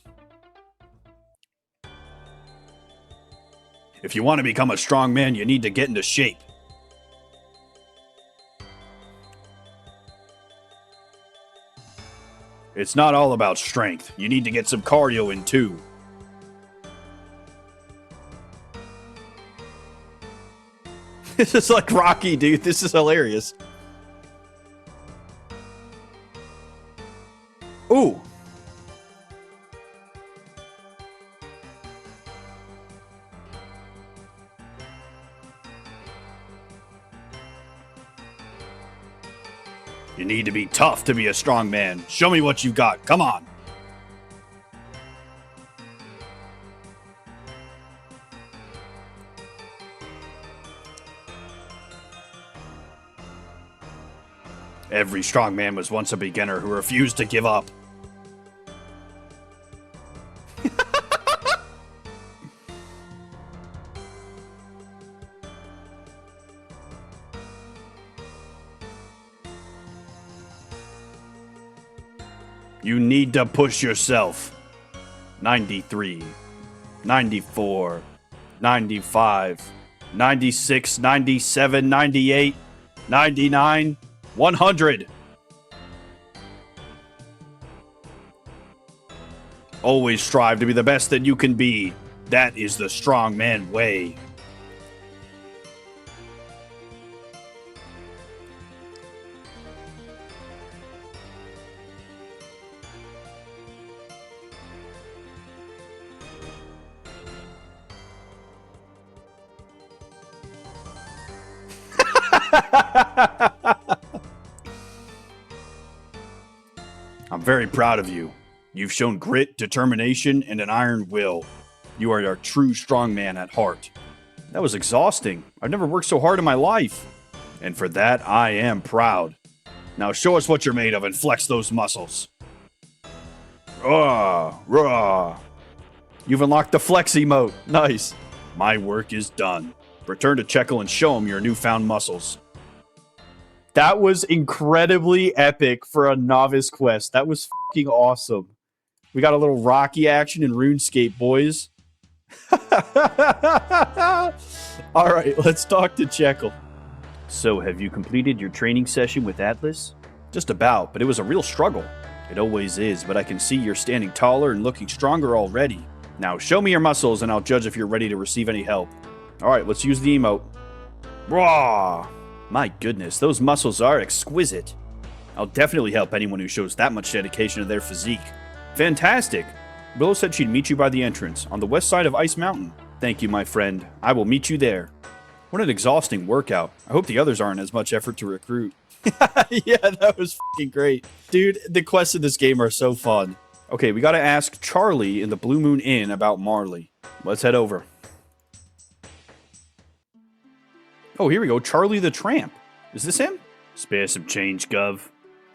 S4: If you want to become a strong man, you need to get into shape. It's not all about strength. You need to get some cardio in too.
S1: This is like Rocky, dude. This is hilarious. Ooh.
S4: You need to be tough to be a strong man. Show me what you got. Come on. Every strong man was once a beginner who refused to give up. You need to push yourself. 93, 94, 95, 96, 97, 98, 99, 100. Always strive to be the best that you can be. That is the strong man way. I'm very proud of you. You've shown grit, determination, and an iron will. You are a true strongman at heart. That was exhausting. I've never worked so hard in my life. And for that, I am proud. Now show us what you're made of and flex those muscles. Rah. You've unlocked the flex emote. Nice. My work is done. Return to Checkal and show him your newfound muscles. That was incredibly epic for a novice quest. That was fucking awesome. We got a little Rocky action in RuneScape, boys. All right, let's talk to Checkal. So, have you completed your training session with Atlas? Just about, but it was a real struggle. It always is, but I can see you're standing taller and looking stronger already. Now, show me your muscles and I'll judge if you're ready to receive any help. All right, let's use the emote. Raw! My goodness, those muscles are exquisite. I'll definitely help anyone who shows that much dedication to their physique. Fantastic! Willow said she'd meet you by the entrance, on the west side of Ice Mountain. Thank you, my friend. I will meet you there. What an exhausting workout. I hope the others aren't as much effort to recruit. Yeah, that was fucking great. Dude, the quests in this game are so fun. Okay, we gotta ask Charlie in the Blue Moon Inn about Marley. Let's head over. Oh, here we go. Charlie the Tramp. Is this him? Spare some change, Gov.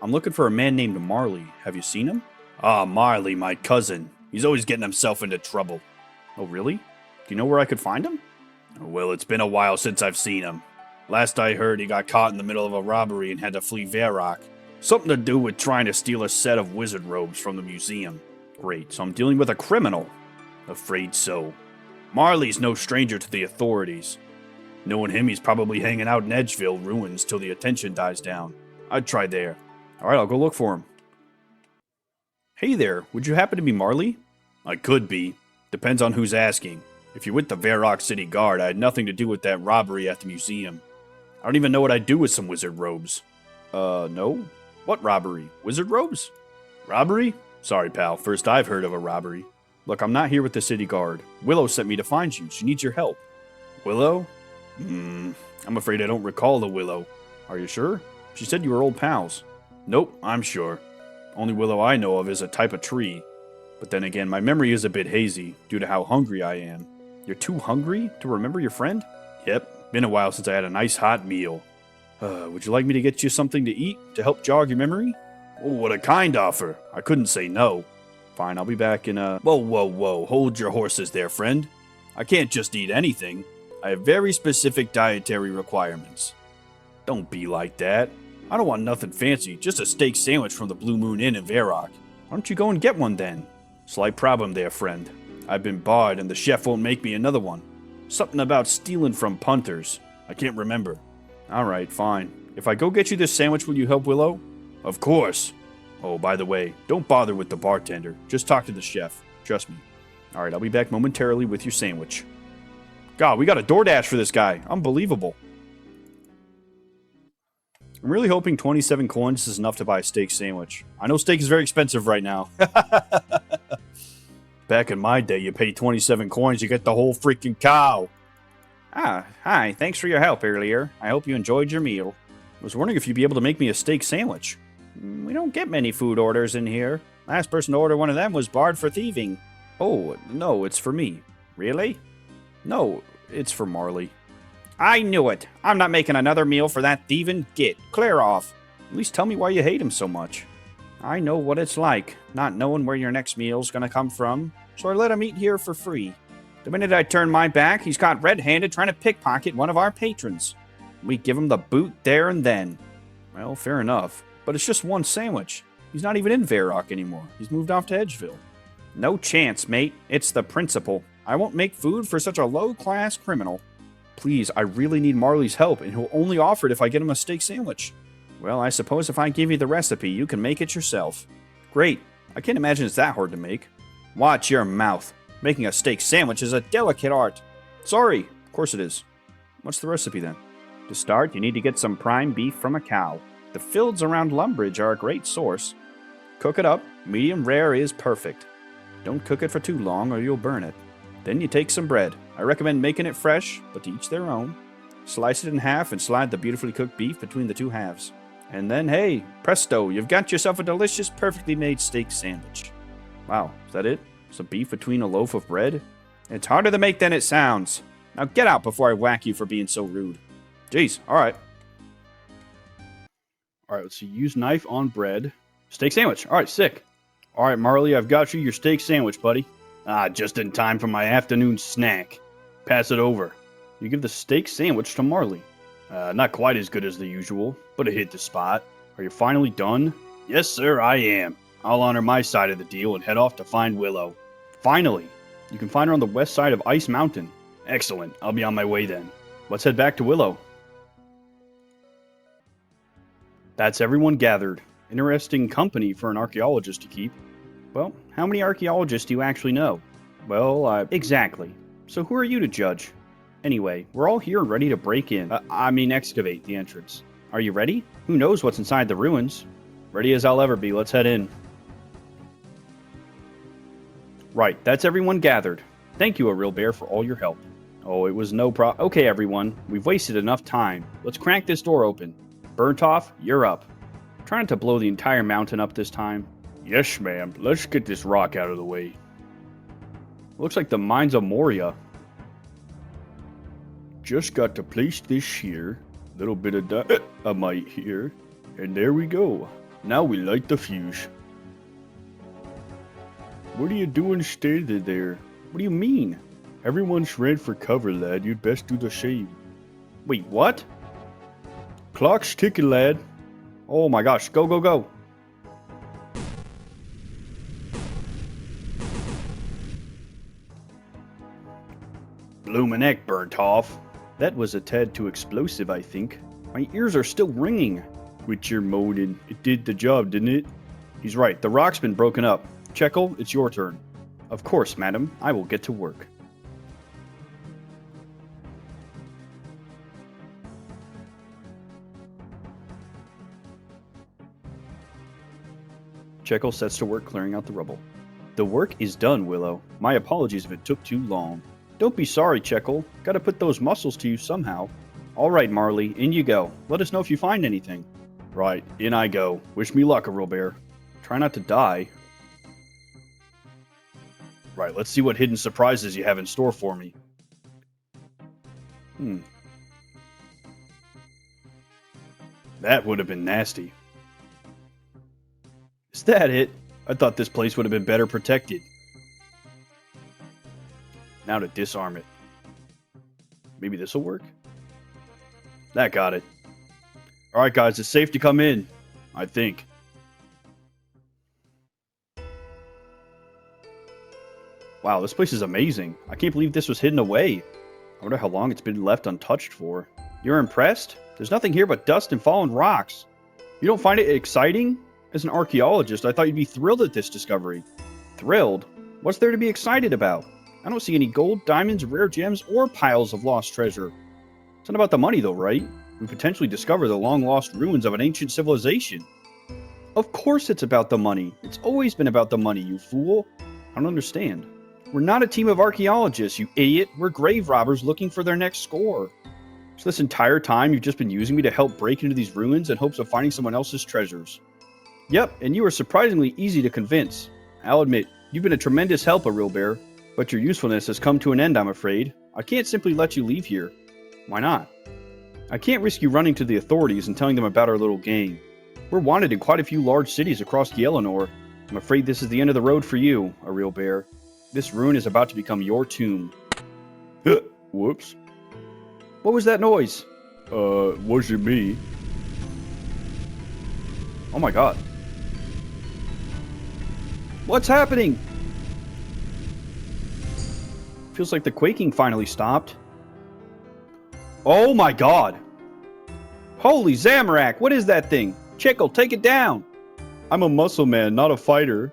S4: I'm looking for a man named Marley. Have you seen him? Ah, Marley, my cousin. He's always getting himself into trouble. Oh, really? Do you know where I could find him? Well, it's been a while since I've seen him. Last I heard, he got caught in the middle of a robbery and had to flee Varrock. Something to do with trying to steal a set of wizard robes from the museum. Great, so I'm dealing with a criminal. Afraid so. Marley's no stranger to the authorities. Knowing him, he's probably hanging out in Edgeville ruins till the attention dies down. I'd try there. Alright, I'll go look for him. Hey there, would you happen to be Marley? I could be. Depends on who's asking. If you're with the Varrock City Guard, I had nothing to do with that robbery at the museum. I don't even know what I'd do with some wizard robes. No? What robbery? Wizard robes? Robbery? Sorry, pal. First I've heard of a robbery. Look, I'm not here with the city guard. Willow sent me to find you. She needs your help. Willow? I'm afraid I don't recall the Willow. Are you sure? She said you were old pals. Nope, I'm sure. Only Willow I know of is a type of tree. But then again, my memory is a bit hazy due to how hungry I am. You're too hungry to remember your friend? Yep, been a while since I had a nice hot meal. Would you like me to get you something to eat to help jog your memory? Oh, what a kind offer. I couldn't say no. Fine, I'll be back in a... Whoa. Hold your horses there, friend. I can't just eat anything. I have very specific dietary requirements. Don't be like that. I don't want nothing fancy, just a steak sandwich from the Blue Moon Inn in Varrock. Why don't you go and get one then? Slight problem there, friend. I've been barred and the chef won't make me another one. Something about stealing from punters. I can't remember. Alright, fine. If I go get you this sandwich, will you help Willow? Of course. Oh, by the way, don't bother with the bartender. Just talk to the chef. Trust me. Alright, I'll be back momentarily with your sandwich. God, we got a DoorDash for this guy. Unbelievable. I'm really hoping 27 coins is enough to buy a steak sandwich. I know steak is very expensive right now. Back in my day, you pay 27 coins, you get the whole freaking cow. Ah, hi. Thanks for your help earlier. I hope you enjoyed your meal. I was wondering if you'd be able to make me a steak sandwich. We don't get many food orders in here. Last person to order one of them was barred for thieving. Oh, no, it's for me. Really? No, it's for Marley. I knew it. I'm not making another meal for that thieving git. Clear off. At least tell me why you hate him so much. I know what it's like, not knowing where your next meal's gonna come from, so I let him eat here for free. The minute I turn my back, he's caught red-handed trying to pickpocket one of our patrons. We give him the boot there and then. Well, fair enough. But it's just one sandwich. He's not even in Varrock anymore. He's moved off to Edgeville. No chance, mate. It's the principle. I won't make food for such a low-class criminal. Please, I really need Marley's help, and he'll only offer it if I get him a steak sandwich. Well, I suppose if I give you the recipe, you can make it yourself. Great. I can't imagine it's that hard to make. Watch your mouth. Making a steak sandwich is a delicate art. Sorry. Of course it is. What's the recipe then? To start, you need to get some prime beef from a cow. The fields around Lumbridge are a great source. Cook it up. Medium rare is perfect. Don't cook it for too long or you'll burn it. Then you take some bread. I recommend making it fresh, but to each their own.
S3: Slice it in half and slide the beautifully cooked beef between the two halves. And then, hey, presto, you've got yourself a delicious, perfectly made steak sandwich. Wow, is that it? Some beef between a loaf of bread? It's harder to make than it sounds. Now get out before I whack you for being so rude. Jeez, alright.
S4: Alright, let's see. Use knife on bread. Steak sandwich. Alright, sick. Alright, Marley, I've got you your steak sandwich, buddy. Ah, just in time for my afternoon snack. Pass it over. You give the steak sandwich to Marley. Not quite as good as the usual, but it hit the spot. Are you finally done? Yes, sir, I am. I'll honor my side of the deal and head off to find Willow. Finally! You can find her on the west side of Ice Mountain. Excellent. I'll be on my way then. Let's head back to Willow. That's everyone gathered. Interesting company for an archaeologist to keep. Well, how many archaeologists do you actually know? Well, exactly. So who are you to judge? Anyway, we're all here and ready to break in. Excavate the entrance. Are you ready? Who knows what's inside the ruins? Ready as I'll ever be. Let's head in. Right, that's everyone gathered. Thank you, A Real Bear, for all your help. Oh, it was no problem. Okay, everyone. We've wasted enough time. Let's crank this door open. Burntof, you're up. Trying to blow the entire mountain up this time. Yes, ma'am. Let's get this rock out of the way. Looks like the mines of Moria. Just got to place this here. Little bit of dynamite here. And there we go. Now we light the fuse. What are you doing standing there? What do you mean? Everyone's ran for cover, lad. You'd best do the same. Wait, what? Clock's ticking, lad. Oh my gosh. Go, go, go. Bloomin' heck, Burntof. That was a tad too explosive, I think. My ears are still ringing. Quit your moaning. It did the job, didn't it? He's right. The rock's been broken up. Checkal, it's your turn. Of course, madam. I will get to work. Checkal sets to work clearing out the rubble. The work is done, Willow. My apologies if it took too long. Don't be sorry, Checkal. Gotta put those muscles to use somehow. Alright, Marley, in you go. Let us know if you find anything. Right, in I go. Wish me luck, A Real Bear. Try not to die. Right, let's see what hidden surprises you have in store for me. That would have been nasty. Is that it? I thought this place would have been better protected. Now to disarm it. Maybe this will work? That got it. Alright guys, it's safe to come in. I think. Wow, this place is amazing. I can't believe this was hidden away. I wonder how long it's been left untouched for. You're impressed? There's nothing here but dust and fallen rocks. You don't find it exciting? As an archaeologist, I thought you'd be thrilled at this discovery. Thrilled? What's there to be excited about? I don't see any gold, diamonds, rare gems, or piles of lost treasure. It's not about the money though, right? We potentially discover the long-lost ruins of an ancient civilization. Of course it's about the money. It's always been about the money, you fool. I don't understand. We're not a team of archaeologists, you idiot. We're grave robbers looking for their next score. So this entire time you've just been using me to help break into these ruins in hopes of finding someone else's treasures. Yep, and you are surprisingly easy to convince. I'll admit, you've been a tremendous help, A Real Bear, but your usefulness has come to an end, I'm afraid. I can't simply let you leave here. Why not? I can't risk you running to the authorities and telling them about our little gang. We're wanted in quite a few large cities across Gielinor. I'm afraid this is the end of the road for you, A Real Bear. This ruin is about to become your tomb. Whoops. What was that noise? Wasn't me. Oh my god. What's happening? Feels like the quaking finally stopped. Oh my god. Holy Zamorak, what is that thing? Checkal, take it down. I'm a muscle man, not a fighter.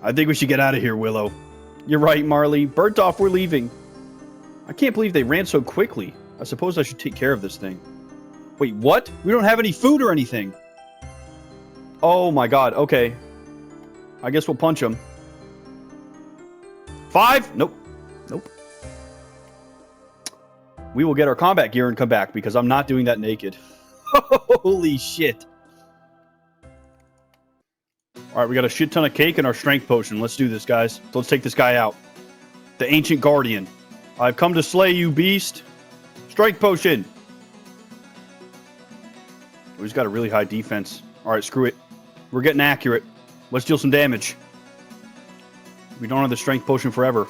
S4: I think we should get out of here, Willow. You're right, Marley. Burntof, we're leaving. I can't believe they ran so quickly. I suppose I should take care of this thing. Wait, what? We don't have any food or anything. Oh my god, okay. I guess we'll punch him. 5? Nope. Nope.
S3: we will get our combat gear and come back, because I'm not doing that naked. Holy shit. Alright, we got a shit ton of cake and our strength potion. Let's do this, guys. So let's take this guy out. The Ancient Guardian. I've come to slay you, beast. Strength potion. Oh, he's got a really high defense. Alright, screw it. We're getting accurate. Let's deal some damage. We don't have the strength potion forever.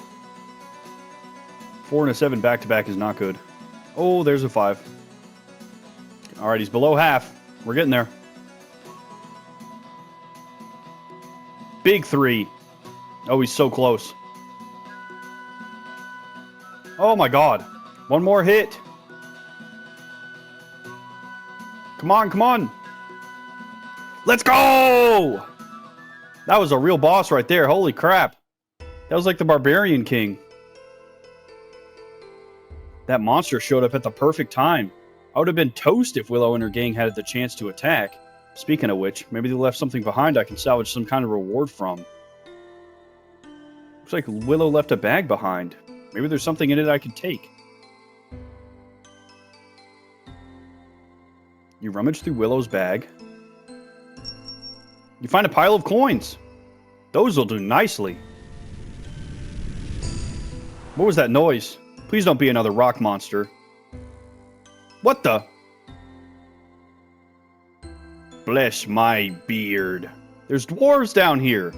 S3: 4 and a 7 back-to-back is not good. Oh, there's a 5. Alright, he's below half. We're getting there. Big 3. Oh, he's so close. Oh my god. One more hit. Come on, come on. Let's go! That was a real boss right there. Holy crap. That was like the Barbarian King. That monster showed up at the perfect time. I would have been toast if Willow and her gang had the chance to attack. Speaking of which, maybe they left something behind I can salvage some kind of reward from. Looks like Willow left a bag behind. Maybe there's something in it I can take. You rummage through Willow's bag. You find a pile of coins. Those will do nicely. What was that noise? Please don't be another rock monster. What the? Bless my beard. There's dwarves down here.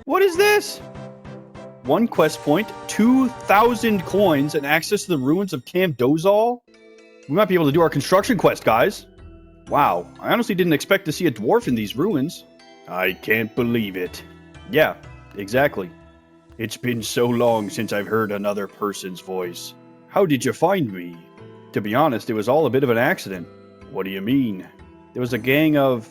S3: What is this? 1 quest point, 2,000 coins, and access to the ruins of Camdozaal? We might be able to do our construction quest, guys. Wow, I honestly didn't expect to see a dwarf in these ruins. I can't believe it. Yeah, exactly. It's been so long since I've heard another person's voice. How did you find me? To be honest, it was all a bit of an accident. What do you mean? There was a gang of...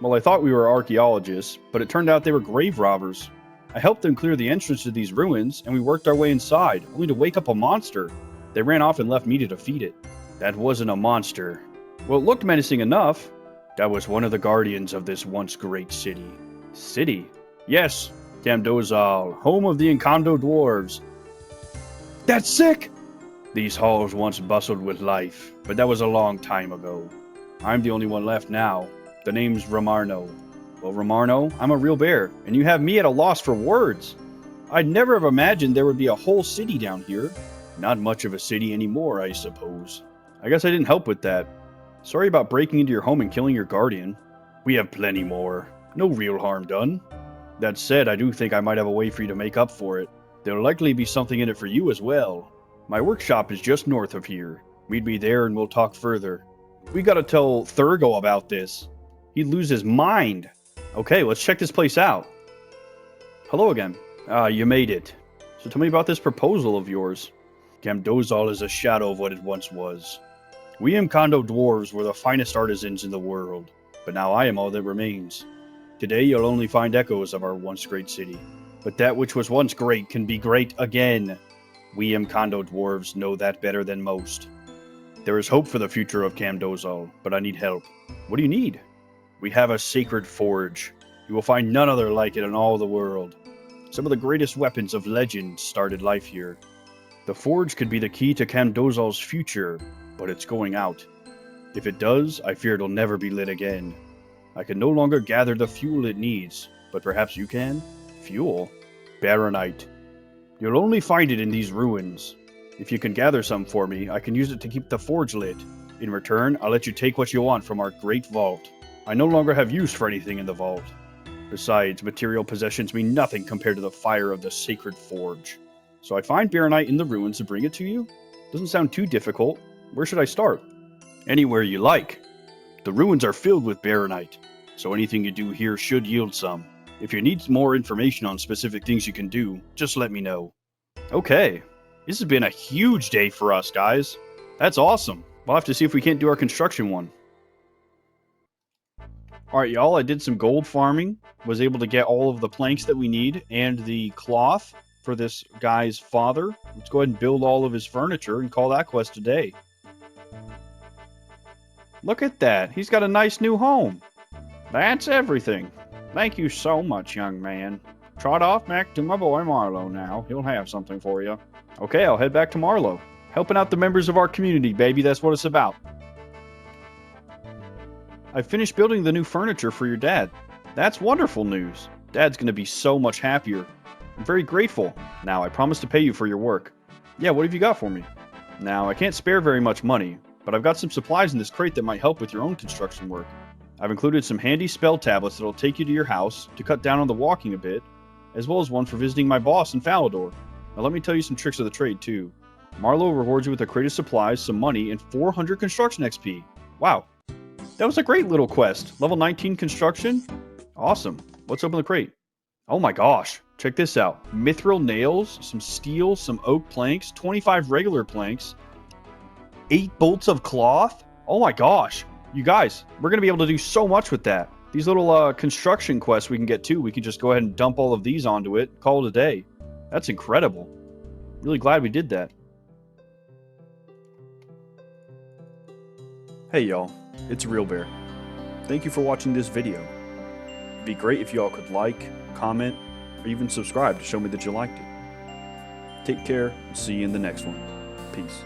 S3: Well, I thought we were archaeologists, but it turned out they were grave robbers. I helped them clear the entrance to these ruins, and we worked our way inside, only to wake up a monster. They ran off and left me to defeat it. That wasn't a monster. Well, it looked menacing enough. That was one of the guardians of this once great city. City? Yes, Camdozaal, home of the Encanto dwarves. That's sick! These halls once bustled with life, but that was a long time ago. I'm the only one left now. The name's Ramarno. Well, Ramarno, I'm a real bear, and you have me at a loss for words. I'd never have imagined there would be a whole city down here. Not much of a city anymore, I suppose. I guess I didn't help with that. Sorry about breaking into your home and killing your guardian. We have plenty more. No real harm done. That said, I do think I might have a way for you to make up for it. There'll likely be something in it for you as well. My workshop is just north of here. Meet me there and we'll talk further. We gotta tell Thurgo about this. He'd lose his mind. Okay, let's check this place out. Hello again. You made it. So tell me about this proposal of yours. Camdozaal is a shadow of what it once was. We Encanto dwarves were the finest artisans in the world, but now I am all that remains. Today you'll only find echoes of our once great city, but that which was once great can be great again. We Encanto dwarves know that better than most. There is hope for the future of Camdozaal, but I need help. What do you need? We have a sacred forge. You will find none other like it in all the world. Some of the greatest weapons of legend started life here. The forge could be the key to Camdozaal's future, but it's going out. If it does, I fear it'll never be lit again. I can no longer gather the fuel it needs, but perhaps you can? Fuel? Baronite. You'll only find it in these ruins. If you can gather some for me, I can use it to keep the forge lit. In return, I'll let you take what you want from our great vault. I no longer have use for anything in the vault. Besides, material possessions mean nothing compared to the fire of the sacred forge. So I find Baronite in the ruins to bring it to you? Doesn't sound too difficult. Where should I start? Anywhere you like. The ruins are filled with Baronite, so anything you do here should yield some. If you need more information on specific things you can do, just let me know. Okay. This has been a huge day for us, guys. That's awesome. We'll have to see if we can't do our construction one. Alright, y'all, I did some gold farming. Was able to get all of the planks that we need and the cloth for this guy's father. Let's go ahead and build all of his furniture and call that quest a day. Look at that. He's got a nice new home. That's everything. Thank you so much, young man. trot off back to my boy Marlo now. He'll have something for you. Okay, I'll head back to Marlo. Helping out the members of our community, baby. That's what it's about. I finished building the new furniture for your dad. That's wonderful news. Dad's going to be so much happier. I'm very grateful. Now, I promise to pay you for your work. Yeah, what have you got for me? Now, I can't spare very much money, but I've got some supplies in this crate that might help with your own construction work. I've included some handy spell tablets that'll take you to your house to cut down on the walking a bit, as well as one for visiting my boss in Falador. Now let me tell you some tricks of the trade too. Marlo rewards you with a crate of supplies, some money, and 400 construction XP. Wow. That was a great little quest. Level 19 construction? Awesome. Let's open the crate. Oh my gosh. Check this out. Mithril nails, some steel, some oak planks, 25 regular planks, 8 bolts of cloth. Oh my gosh. You guys, we're going to be able to do so much with that. These little construction quests we can get too. We can just go ahead and dump all of these onto it, call it a day. That's incredible. Really glad we did that.
S1: Hey y'all, it's Real Bear. Thank you for watching this video. It'd be great if y'all could like, comment, or even subscribe to show me that you liked it. Take care, and see you in the next one. Peace.